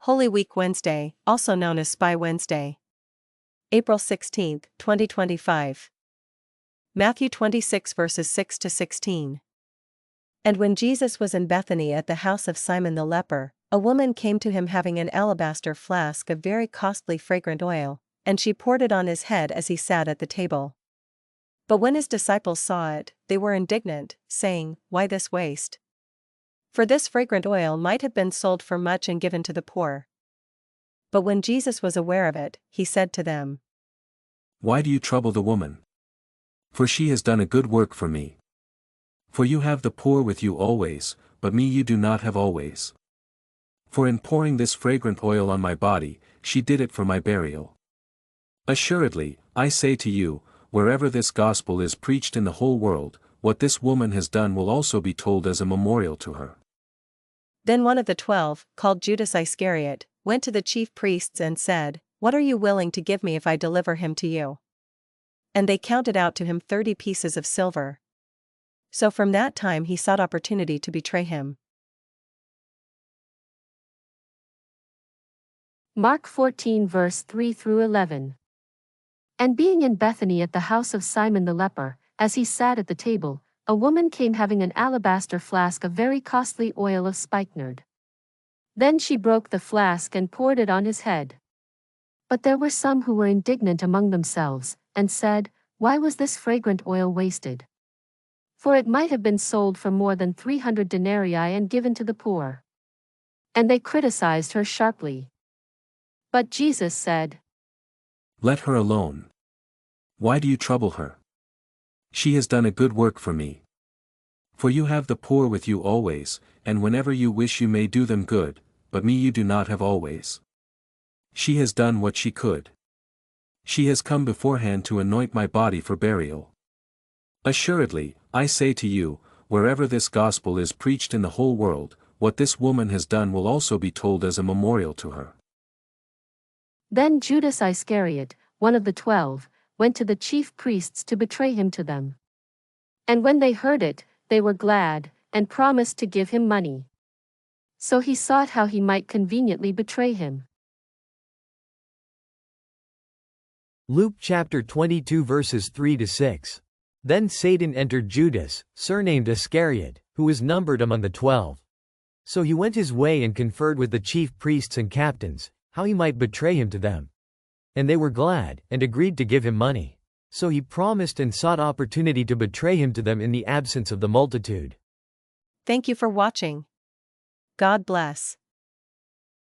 Holy Week Wednesday, also known as Spy Wednesday. April 16, 2025. Matthew 26 verses 6 to 16. And when Jesus was in Bethany at the house of Simon the leper, a woman came to him having an alabaster flask of very costly fragrant oil, and she poured it on his head as he sat at the table. But when his disciples saw it, they were indignant, saying, "Why this waste? For this fragrant oil might have been sold for much and given to the poor." But when Jesus was aware of it, he said to them, "Why do you trouble the woman? For she has done a good work for me. For you have the poor with you always, but me you do not have always. For in pouring this fragrant oil on my body, she did it for my burial. Assuredly, I say to you, wherever this gospel is preached in the whole world, what this woman has done will also be told as a memorial to her." Then one of the 12, called Judas Iscariot, went to the chief priests and said, "What are you willing to give me if I deliver him to you?" And they counted out to him 30 pieces of silver. So from that time he sought opportunity to betray him. Mark 14 verse 3 through 11. And being in Bethany at the house of Simon the leper, as he sat at the table, a woman came having an alabaster flask of very costly oil of spikenard. Then she broke the flask and poured it on his head. But there were some who were indignant among themselves, and said, "Why was this fragrant oil wasted? For it might have been sold for more than 300 denarii and given to the poor." And they criticized her sharply. But Jesus said, "Let her alone. Why do you trouble her? She has done a good work for me. For you have the poor with you always, and whenever you wish you may do them good, but me you do not have always. She has done what she could. She has come beforehand to anoint my body for burial. Assuredly, I say to you, wherever this gospel is preached in the whole world, what this woman has done will also be told as a memorial to her." Then Judas Iscariot, one of the 12, went to the chief priests to betray him to them. And when they heard it, they were glad, and promised to give him money. So he sought how he might conveniently betray him. Luke chapter 22 verses 3 to 6. Then Satan entered Judas, surnamed Iscariot, who was numbered among the 12. So he went his way and conferred with the chief priests and captains, how he might betray him to them. And they were glad, and agreed to give him money. So he promised and sought opportunity to betray him to them in the absence of the multitude. Thank you for watching. God bless.